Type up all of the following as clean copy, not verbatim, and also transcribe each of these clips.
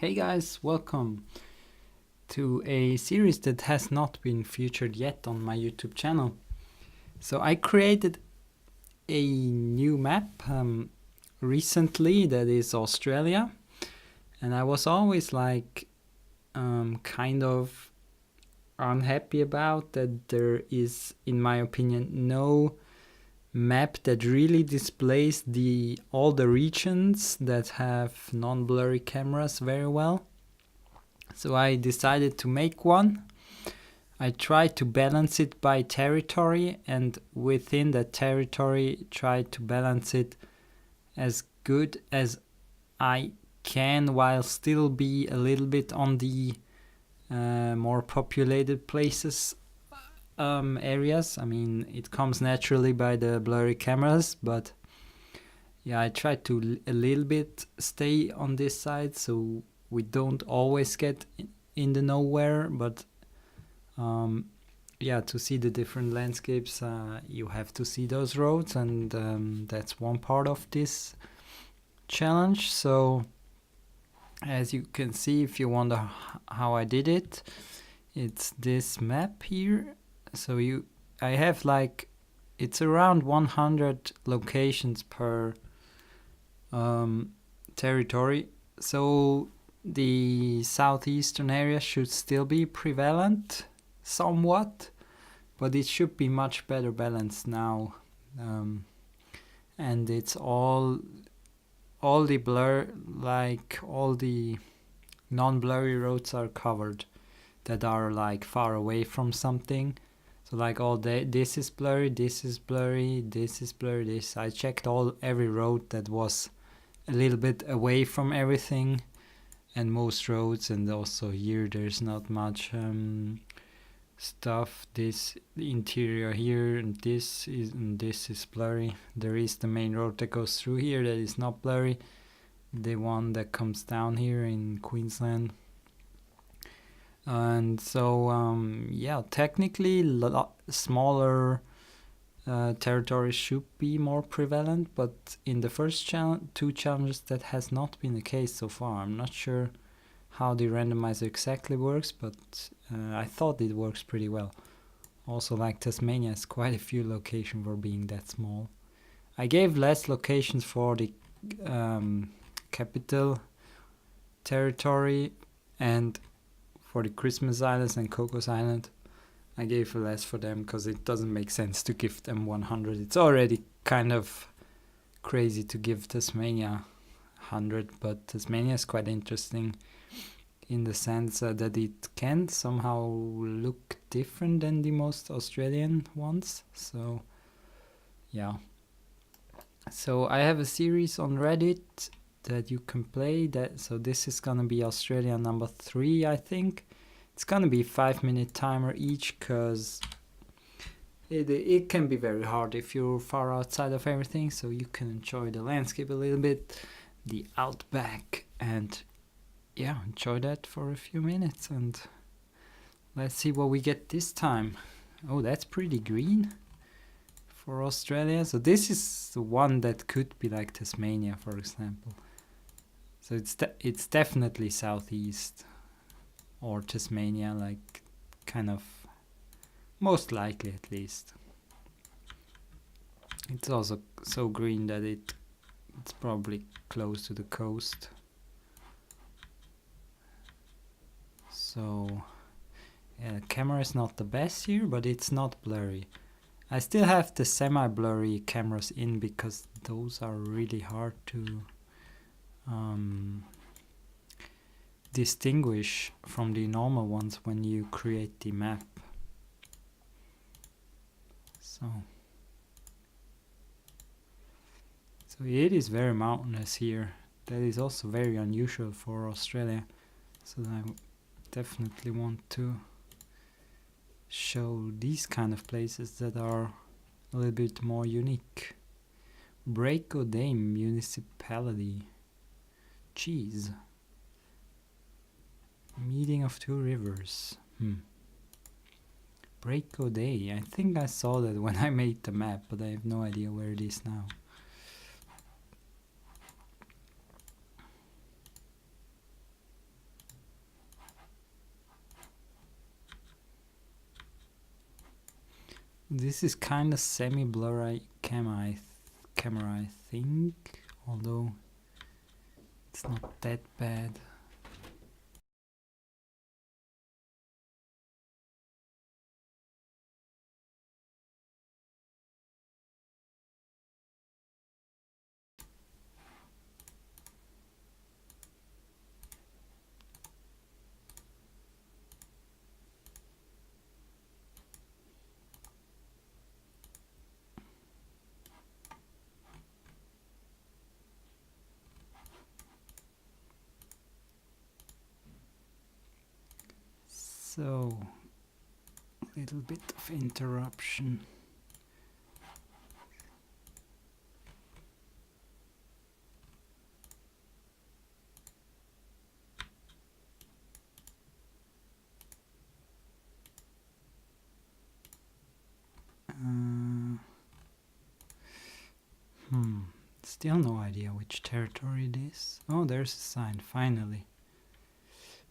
Hey guys, welcome to a series that has not been featured yet on my YouTube channel. So I created a new map recently that is Australia, and I was always like kind of unhappy about that there is, in my opinion, no map that really displays all the regions that have non-blurry cameras very well. So I decided to make one. I tried to balance it by territory, and within that territory tried to balance it as good as I can while still be a little bit on the more populated places areas. I mean, it comes naturally by the blurry cameras, but yeah, I try to a little bit stay on this side so we don't always get in the nowhere, but yeah, to see the different landscapes, you have to see those roads, and that's one part of this challenge. So as you can see, if you wonder how I did it, it's this map here. So I have like, it's around 100 locations per territory. So the southeastern area should still be prevalent somewhat, but it should be much better balanced now. And it's all the blur, like all the non-blurry roads are covered that are like far away from something. So like this is blurry, this is blurry, this is blurry, this. I checked every road that was a little bit away from everything, and most roads, and also here there's not much stuff. This interior here, and this is blurry. There is the main road that goes through here that is not blurry, the one that comes down here in Queensland. And so yeah, technically smaller territories should be more prevalent, but in the first two challenges that has not been the case so far. I'm not sure how the randomizer exactly works, but I thought it works pretty well. Also, like Tasmania has quite a few locations for being that small. I gave less locations for the capital territory, and for the Christmas Islands and Cocos Island I gave less for them because it doesn't make sense to give them 100. It's already kind of crazy to give Tasmania 100, but Tasmania is quite interesting in the sense that it can somehow look different than the most Australian ones. So yeah. So I have a series on Reddit that you can play. So this is gonna be Australia number 3, I think. It's gonna be 5-minute timer each, because it can be very hard if you're far outside of everything, so you can enjoy the landscape a little bit, the outback, and yeah, enjoy that for a few minutes. And let's see what we get this time. Oh, that's pretty green for Australia. So this is the one that could be like Tasmania, for example. So it's definitely southeast or Tasmania, like kind of most likely at least. It's also so green that it's probably close to the coast. So yeah, the camera is not the best here, but it's not blurry. I still have the semi-blurry cameras in because those are really hard to distinguish from the normal ones when you create the map. So it is very mountainous here. That is also very unusual for Australia. So I definitely want to show these kind of places that are a little bit more unique. Breako Dame Municipality. Jeez. Meeting of two rivers. Breako Day. I think I saw that when I made the map, but I have no idea where it is now. This is kind of semi-blurry camera, I think, although it's not that bad. So, a little bit of interruption. Still no idea which territory it is. Oh, there's a sign, finally.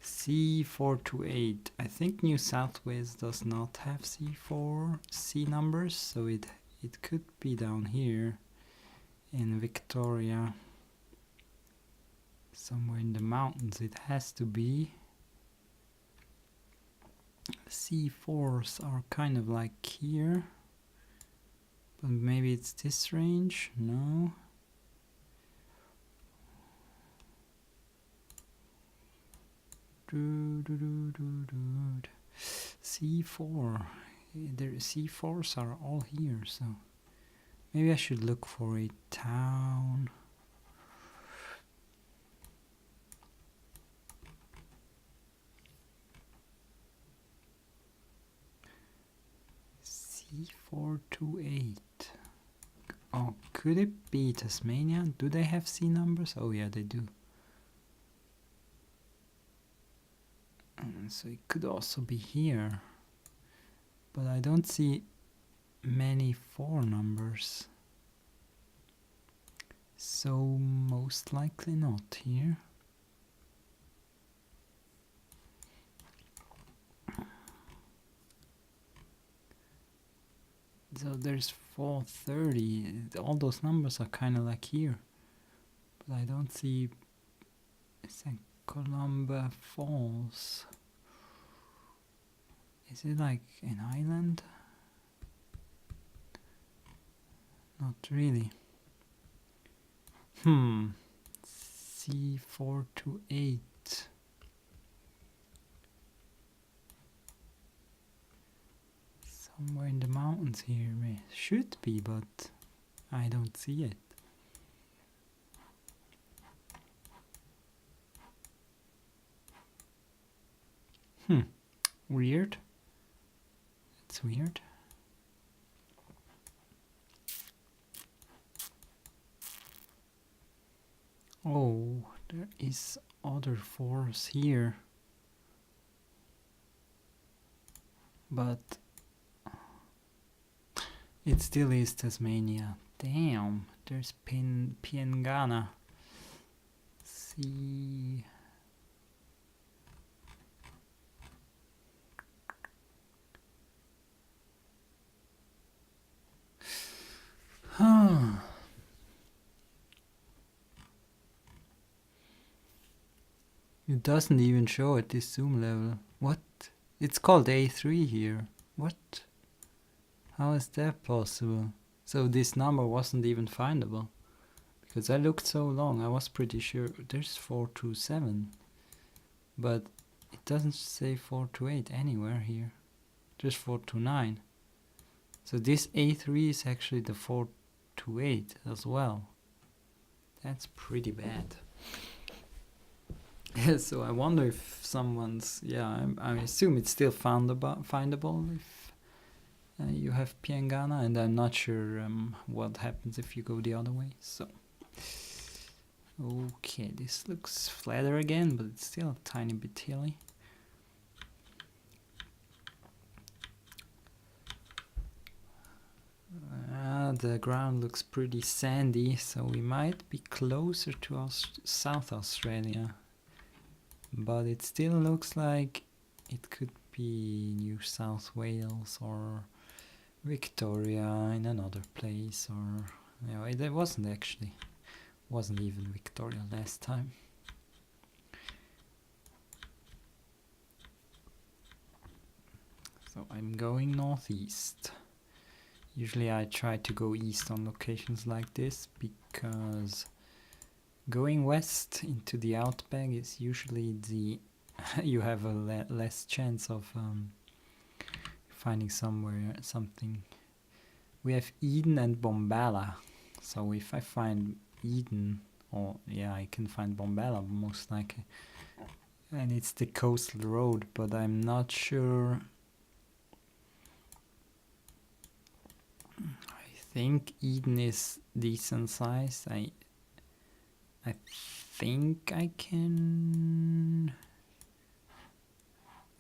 C428. I think New South Wales does not have C numbers, so it could be down here in Victoria. Somewhere in the mountains it has to be. C4s are kind of like here. But maybe it's this range? No. C4. The C4s are all here, so maybe I should look for a town. C428. Oh, could it be Tasmania? Do they have C numbers? Oh yeah, they do. So it could also be here. But I don't see many 4 numbers. So most likely not here. So there's 430. All those numbers are kind of like here. But I don't see St. Columba Falls. Is it like an island? Not really. C428. Somewhere in the mountains here. Should be, but I don't see it. Weird. It's weird. Oh, there is other 4s here. But it still is Tasmania. Damn, there's Piangana. See. It doesn't even show at this zoom level. What? It's called A3 here. What? How is that possible? So this number wasn't even findable. Because I looked so long, I was pretty sure there's 427. But it doesn't say 428 anywhere here. There's 429. So this A3 is actually the 428 as well. That's pretty bad. So I wonder if someone's, I assume it's still findable if you have Piangana, and I'm not sure what happens if you go the other way. So, okay, this looks flatter again, but it's still a tiny bit hilly. The ground looks pretty sandy, so we might be closer to South Australia. But it still looks like it could be New South Wales or Victoria in another place, or it wasn't actually. Wasn't even Victoria last time. So I'm going northeast. Usually I try to go east on locations like this because going west into the outback is usually you have a less chance of finding something. We have Eden and Bombala, so if I find Eden, I can find Bombala most likely, and it's the coastal road, but I'm not sure. I think Eden is decent size. I think I can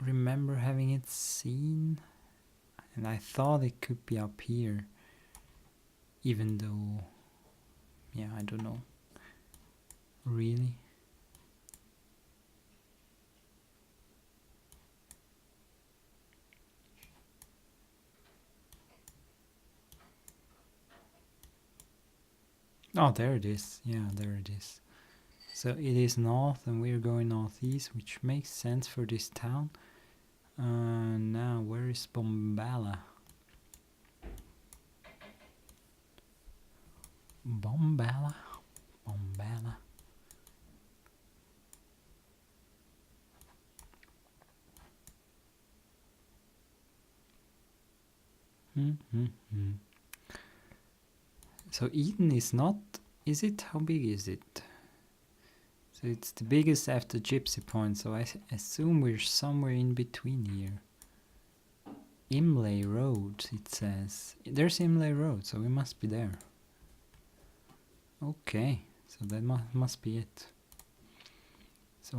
remember having it seen, and I thought it could be up here, even though, I don't know. Really? Oh, there it is. Yeah, there it is. So it is north and we're going northeast, which makes sense for this town. Now, where is Bombala? Bombala? Bombala. So Eden is not, is it? How big is it? So it's the biggest after Gypsy Point, so I assume we're somewhere in between here. Imlay Road, it says. There's Imlay Road, so we must be there. Okay, so that must be it. So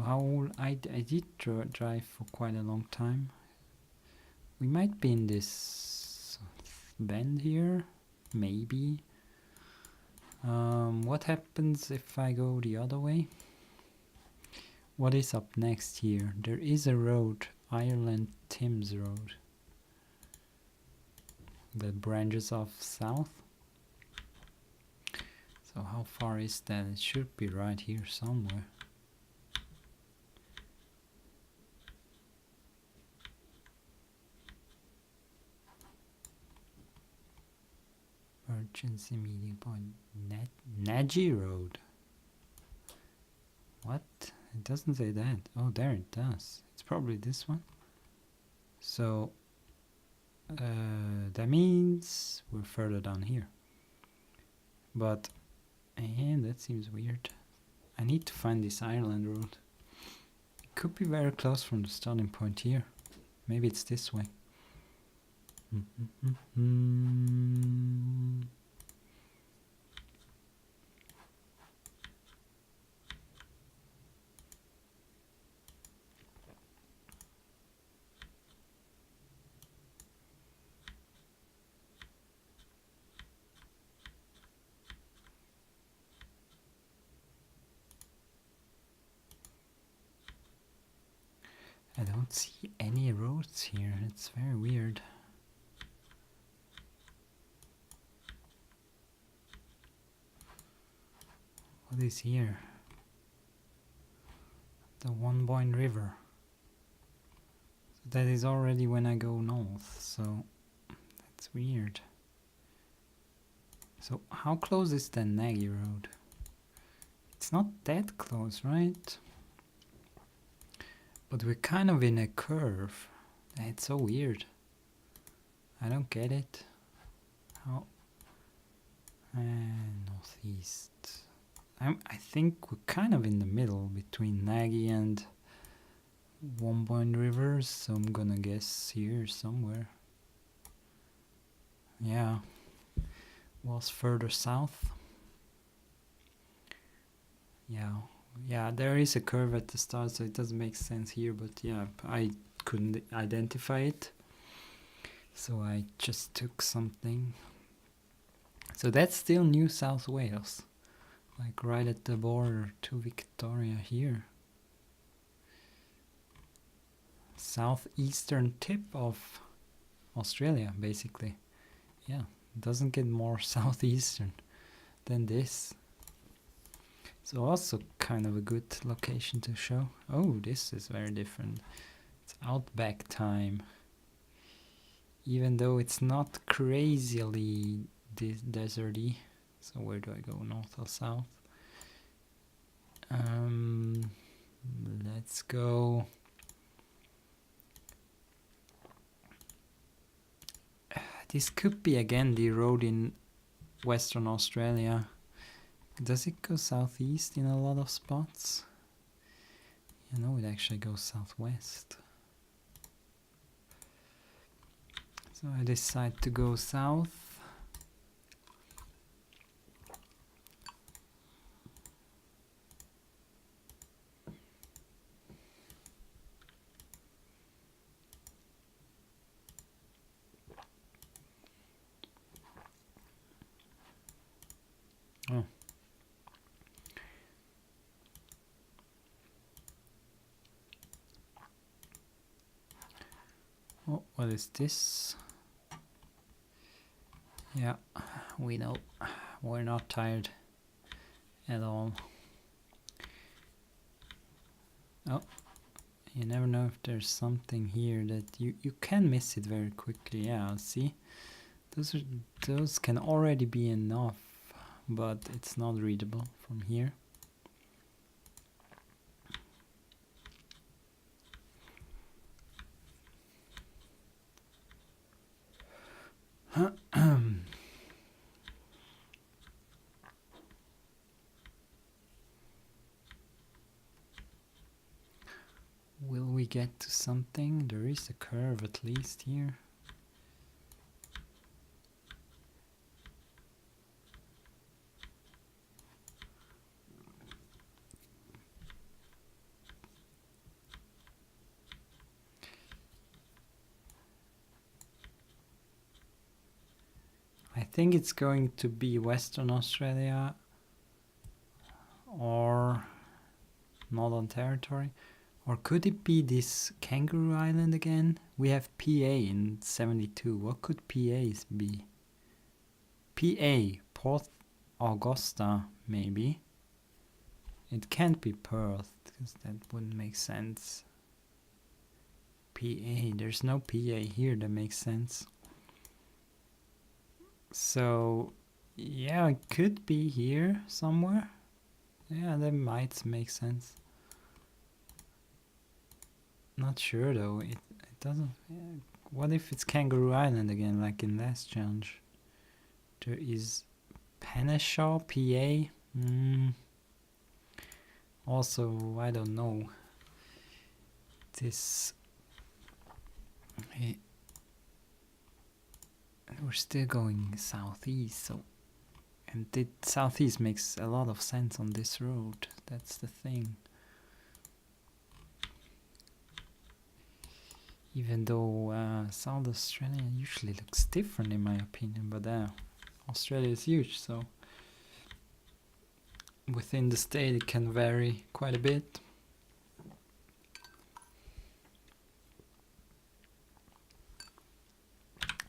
I did drive for quite a long time. We might be in this bend here, maybe. What happens if I go the other way? What is up next here? There is a road, Ireland Thames Road, that branches off south. So how far is that? It should be right here somewhere. Emergency meeting point, Nagy Road. What? It doesn't say that. Oh, there it does. It's probably this one. So that means we're further down here. But that seems weird. I need to find this Ireland road. It could be very close from the starting point here. Maybe it's this way. I don't see any roads here. It's very weird. What is here? The One Point River. So that is already when I go north, so that's weird. So how close is the Nagy Road? It's not that close, right? But we're kind of in a curve. It's so weird. I don't get it. How? Northeast. I think we're kind of in the middle between Nagy and One Point Rivers, so I'm gonna guess here somewhere. Yeah. Was further south. Yeah, there is a curve at the start, so it doesn't make sense here, but yeah, I couldn't identify it, so I just took something. So that's still New South Wales, like right at the border to Victoria here. Southeastern tip of Australia, basically. yeah, it doesn't get more southeastern than this. So also kind of a good location to show. Oh, this is very different. It's outback time. Even though it's not crazily deserty. So where do I go, north or south? Let's go. This could be again the road in Western Australia. Does it go southeast in a lot of spots? You know, it actually goes southwest. So I decide to go south. Oh. Oh, what is this? Yeah, we know. We're not tired at all. Oh, you never know if there's something here that you can miss it very quickly. Yeah, see? Those can already be enough, but it's not readable from here. Will we get to something? There is a curve at least here. I think it's going to be Western Australia or Northern Territory. Or could it be this Kangaroo Island again? We have PA in 72. What could PAs be? PA, Port Augusta, maybe. It can't be Perth, because that wouldn't make sense. PA, there's no PA here that makes sense. So, yeah, it could be here somewhere. Yeah, that might make sense. Not sure though. It doesn't. Yeah. What if it's Kangaroo Island again, like in last challenge? There is Penashaw, PA. Also, I don't know. This. We're still going southeast, so. And the southeast makes a lot of sense on this road. That's the thing. Even though South Australia usually looks different in my opinion, but Australia is huge, so within the state it can vary quite a bit.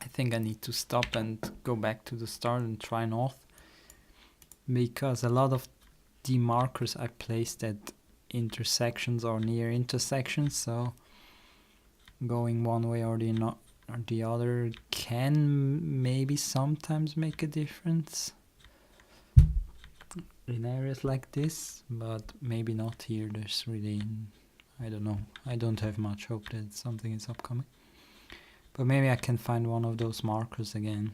I think I need to stop and go back to the start and try north, because a lot of the markers I placed at intersections or near intersections, so going one way or the other can maybe sometimes make a difference in areas like this, but maybe not here. There's really, I don't know, I don't have much hope that something is upcoming, but maybe I can find one of those markers again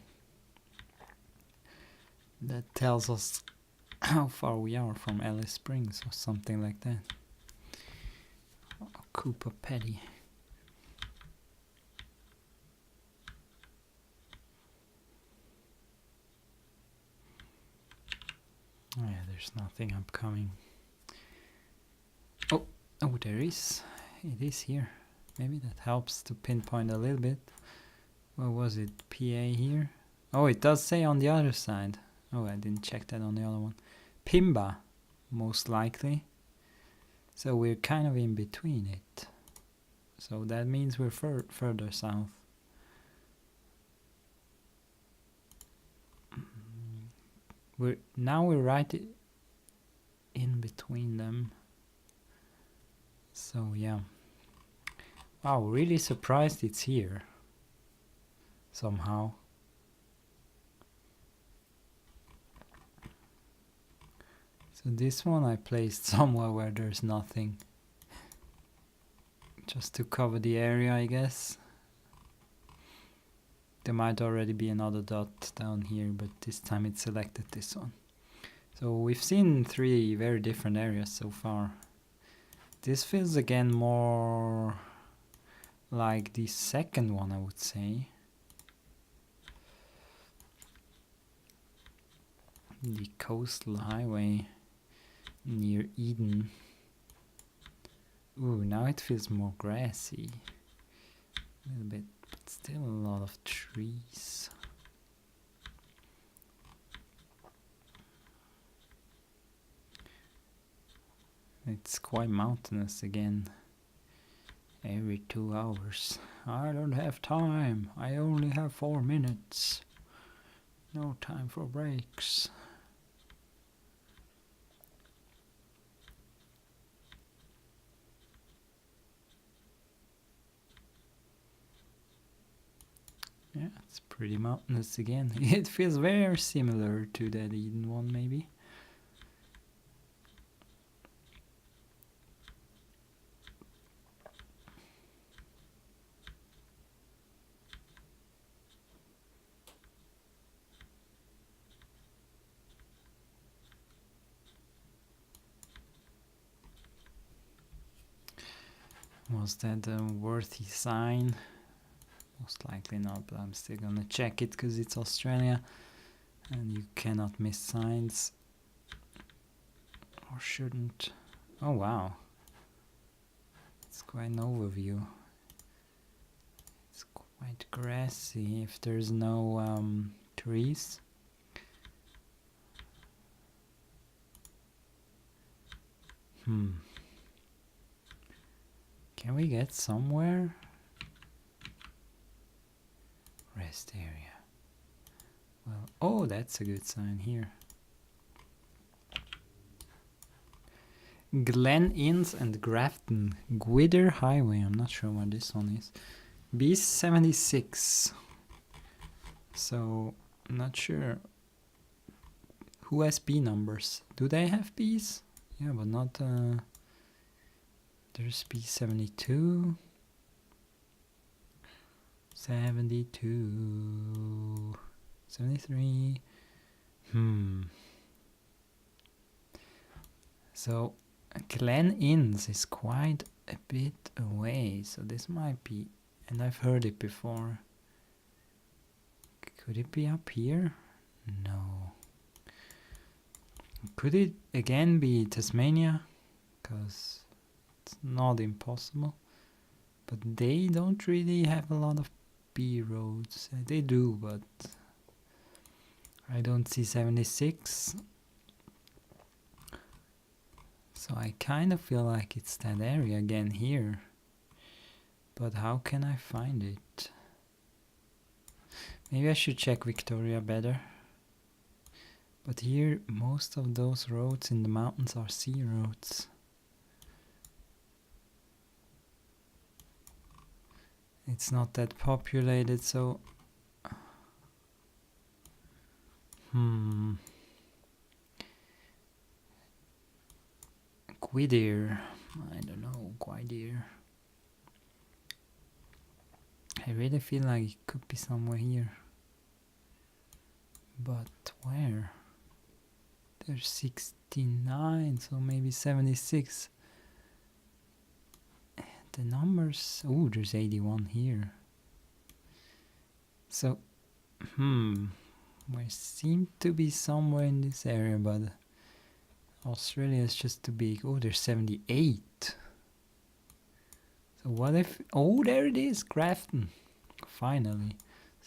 that tells us how far we are from Alice Springs or something like that. Oh, Cooper Petty. Oh yeah, there's nothing upcoming. Oh, there is. It is here. Maybe that helps to pinpoint a little bit. What was it? PA here? Oh, it does say on the other side. Oh, I didn't check that on the other one. Pimba, most likely. So we're kind of in between it. So that means we're further south. we're right in between them. So yeah. Wow, really surprised it's here. Somehow. So this one I placed somewhere where there's nothing. Just to cover the area, I guess. There might already be another dot down here, but this time it selected this one. So we've seen 3 very different areas so far. This feels again more like the second one, I would say. The coastal highway near Eden. Ooh, now it feels more grassy. A little bit, but still a lot of trees. It's quite mountainous again. Every 2 hours. I don't have time. I only have 4 minutes. No time for breaks. Yeah, it's pretty mountainous again. It feels very similar to that Eden one, maybe. Was that a worthy sign? Most likely not, but I'm still gonna check it because it's Australia and you cannot miss signs. Or shouldn't. Oh wow. It's quite an overview. It's quite grassy if there's no trees. Can we get somewhere? Rest area. Well, oh, that's a good sign here. Glen Inns and Grafton. Geoguessr Highway. I'm not sure what this one is. B76. So, I'm not sure. Who has B numbers? Do they have Bs? Yeah, but not... there's B72. 72. 73. So, Glen Inns is quite a bit away, so this might be, and I've heard it before. Could it be up here? No. Could it again be Tasmania? Because it's not impossible. But they don't really have a lot of B roads. They do, but I don't see 76. So I kind of feel like it's that area again here. But how can I find it? Maybe I should check Victoria better. But here, most of those roads in the mountains are C roads. It's not that populated, so... Geoguessr. I don't know, Geoguessr. I really feel like it could be somewhere here. But where? There's 69, so maybe 76. The numbers... Oh, there's 81 here. So, we seem to be somewhere in this area, but Australia is just too big. Oh, there's 78. So what if... Oh, there it is, Grafton. Finally.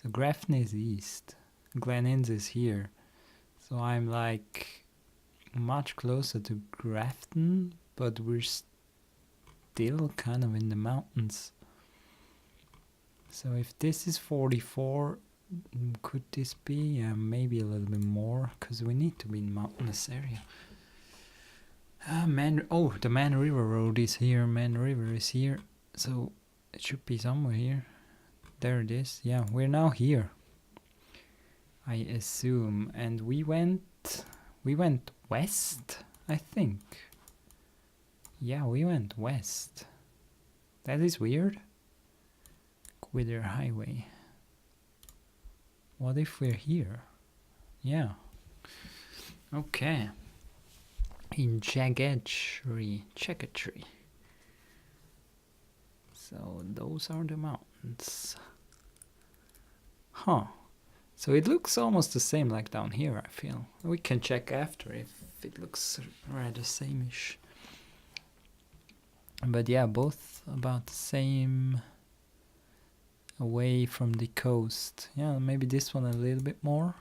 So Grafton is east. Glen Inns is here. So I'm like much closer to Grafton, but we're still kind of in the mountains. So if this is 44, Could this be? Maybe a little bit more, because we need to be in mountainous area. The Man River Road is here. Man River is here. So it should be somewhere here. There it is. Yeah, we're now here, I assume. And we went west, I think. Yeah, we went west. That is weird. Quitter Highway. What if we're here? Yeah. Okay. In Geoguessr. So those are the mountains. Huh. So it looks almost the same like down here, I feel. We can check after if it looks rather same-ish. But yeah, both about the same, away from the coast. Yeah, maybe this one a little bit more.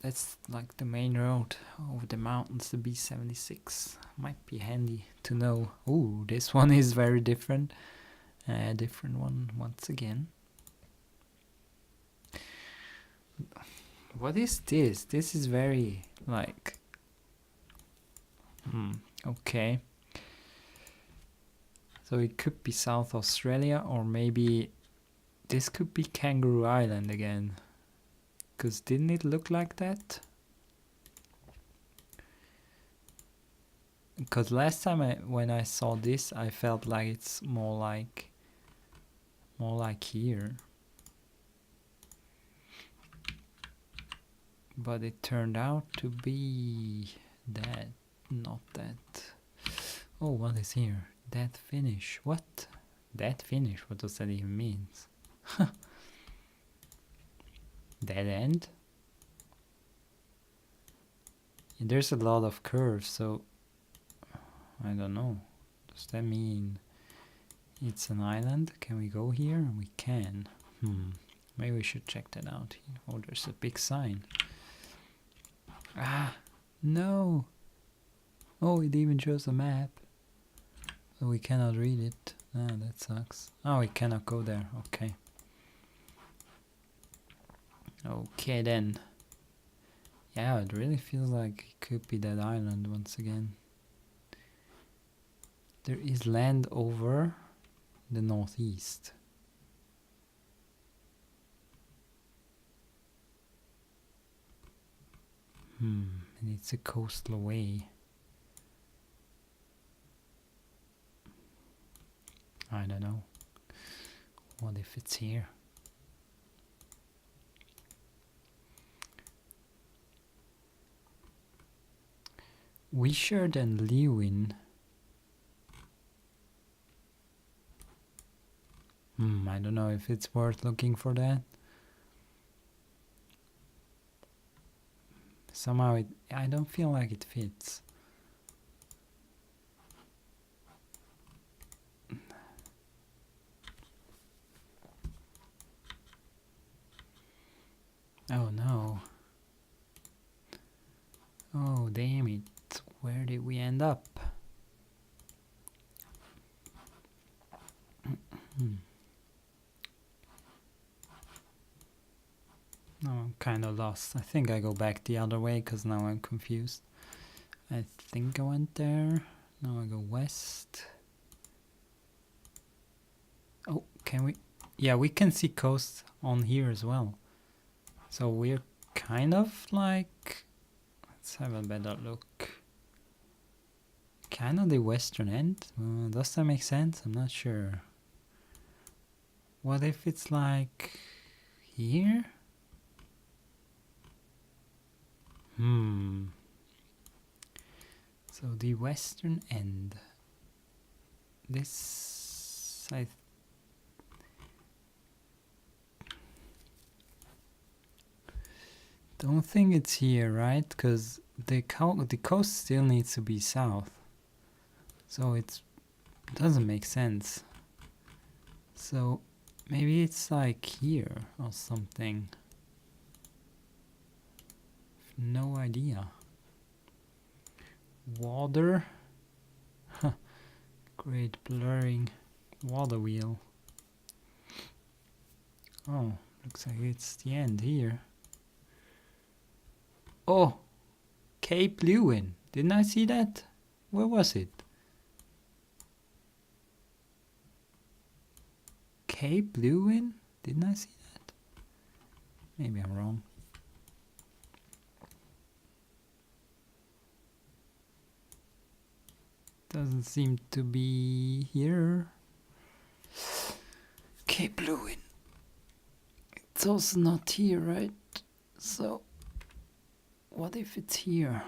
That's like the main road over the mountains, the B76. Might be handy to know. Ooh, this one is very different. Different one once again. What is this? This is very like... okay. So it could be South Australia, or maybe this could be Kangaroo Island again. Because didn't it look like that? Because last time when I saw this, I felt like it's more like here. But it turned out to be that, not that. Oh, what is here? Dead finish. What? Dead finish? What does that even mean? Dead end? There's a lot of curves, so I don't know. Does that mean it's an island? Can we go here? We can. Maybe we should check that out here. Oh, there's a big sign. Ah, no. Oh, it even shows a map. So we cannot read it. Ah, that sucks. Oh, we cannot go there. Okay. Okay then. Yeah, it really feels like it could be that island once again. There is land over the northeast. And it's a coastal way. I don't know. What if it's here? Wishart and Lewin. I don't know if it's worth looking for that. Somehow I don't feel like it fits. Oh no. Oh damn it. Where did we end up? No, I'm kind of lost. I think I go back the other way because now I'm confused. I think I went there. Now I go west. Oh, can we? Yeah, we can see coast on here as well. So we're kind of like... Let's have a better look. Kind of the western end. Does that make sense? I'm not sure. What if it's like here? So the western end. This I don't think it's here, right? Because the coast still needs to be south. So it doesn't make sense. So maybe it's like here or something. No idea. Water. Great blurring. Water wheel. Oh, looks like it's the end here. Oh, Cape Lewin. Didn't I see that? Where was it? Cape Lewin? Didn't I see that? Maybe I'm wrong. Doesn't seem to be here. Cape Lewin. It's also not here, right? So, what if it's here?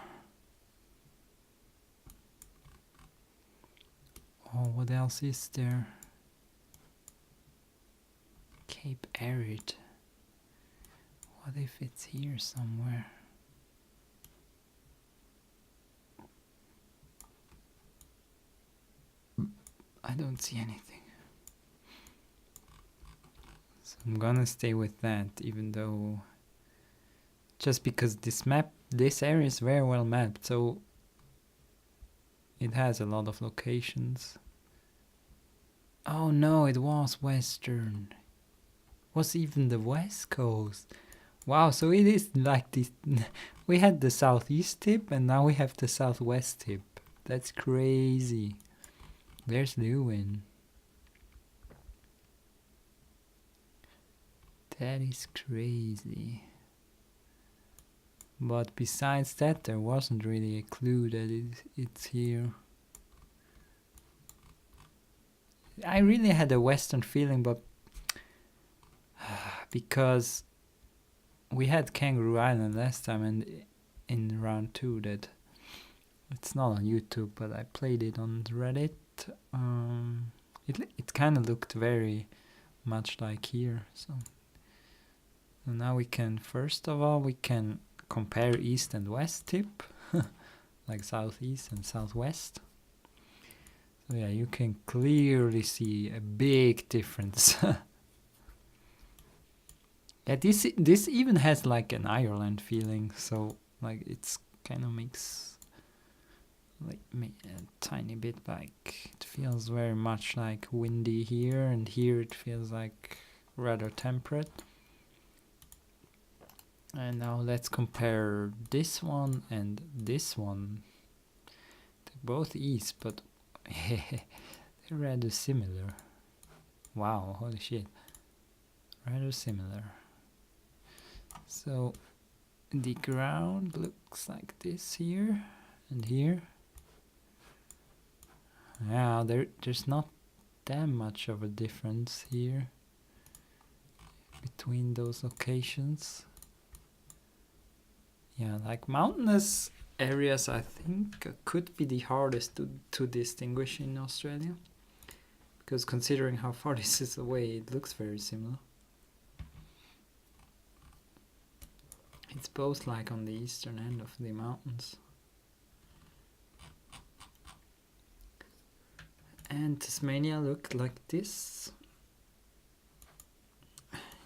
Oh, what else is there? Cape Arid. What if it's here somewhere? I don't see anything. So I'm gonna stay with that, even though just because this area is very well mapped, so it has a lot of locations. Oh no, it was western. Was even the west coast. Wow, so it is like this. We had the southeast tip and now we have the southwest tip. That's crazy. There's Lewin. That is crazy. But besides that, there wasn't really a clue that it's here. I really had a western feeling, but because we had Kangaroo Island last time, and in round 2 that it's not on YouTube, but I played it on Reddit. It kind of looked very much like here. So now we can, first of all, we can compare east and west tip, like southeast and southwest. So yeah, you can clearly see a big difference. Yeah, this even has like an Ireland feeling, so like it's kind of makes like a tiny bit like it feels very much like windy here, and here it feels like rather temperate. And now let's compare this one and this one. They're both east, but they're rather similar. Wow, holy shit. Rather similar. So the ground looks like this here and here. Yeah, there's not that much of a difference here between those locations. Yeah, like mountainous areas I think could be the hardest to distinguish in Australia, because considering how far this is away, it looks very similar. It's both like on the eastern end of the mountains. And Tasmania looked like this.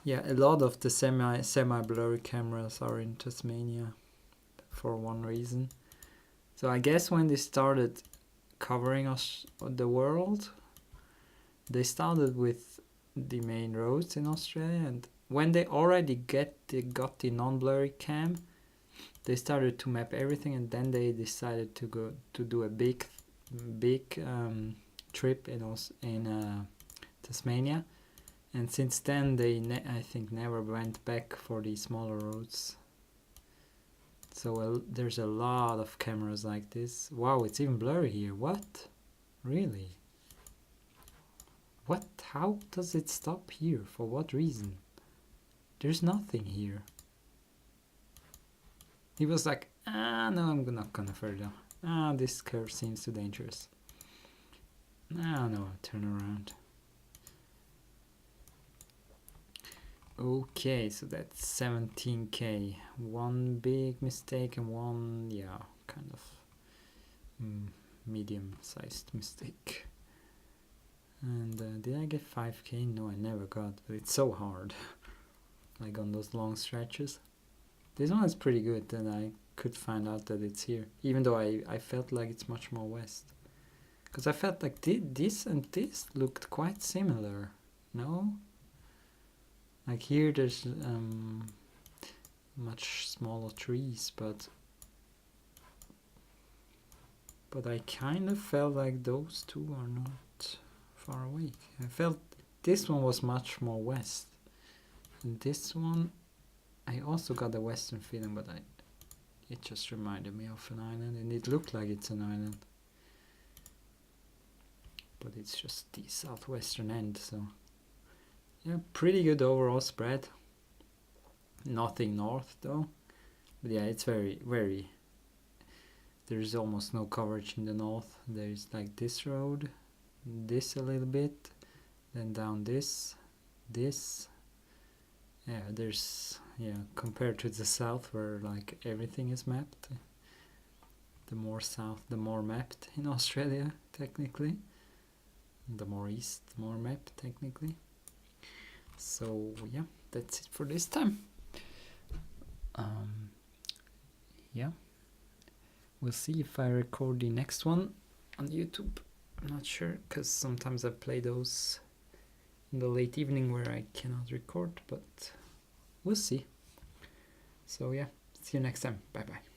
Yeah, a lot of the semi-blurry cameras are in Tasmania for one reason. So I guess when they started covering the world, they started with the main roads in Australia, and when they already got the non-blurry cam, they started to map everything, and then they decided to do a big trip in Tasmania. And since then, they I think never went back for the smaller roads. So there's a lot of cameras like this. Wow, it's even blurry here. What? Really? What? How does it stop here? For what reason? There's nothing here. He was like, no, I'm not gonna further. This curve seems too dangerous. No, turn around. Okay, so that's 17k. One big mistake and one, kind of medium-sized mistake. And did I get 5k? No, I never got, but it's so hard. Like on those long stretches. This one is pretty good that I could find out that it's here, even though I felt like it's much more west. Because I felt like this and this looked quite similar. No? Like here there's much smaller trees, but I kind of felt like those two are not far away. I felt this one was much more west. And this one, I also got a western feeling, but it just reminded me of an island, and it looked like it's an island. But it's just the southwestern end, so yeah, pretty good overall spread. Nothing north though, but yeah, it's very, very, there's almost no coverage in the north. There's like this road, this a little bit, then down this, yeah, there's, yeah, compared to the south where like everything is mapped, the more south the more mapped in Australia technically, the more east the more mapped technically. So yeah, that's it for this time. Yeah, we'll see if I record the next one on YouTube. I'm not sure, because sometimes I play those in the late evening where I cannot record, but we'll see. So yeah, see you next time. Bye bye.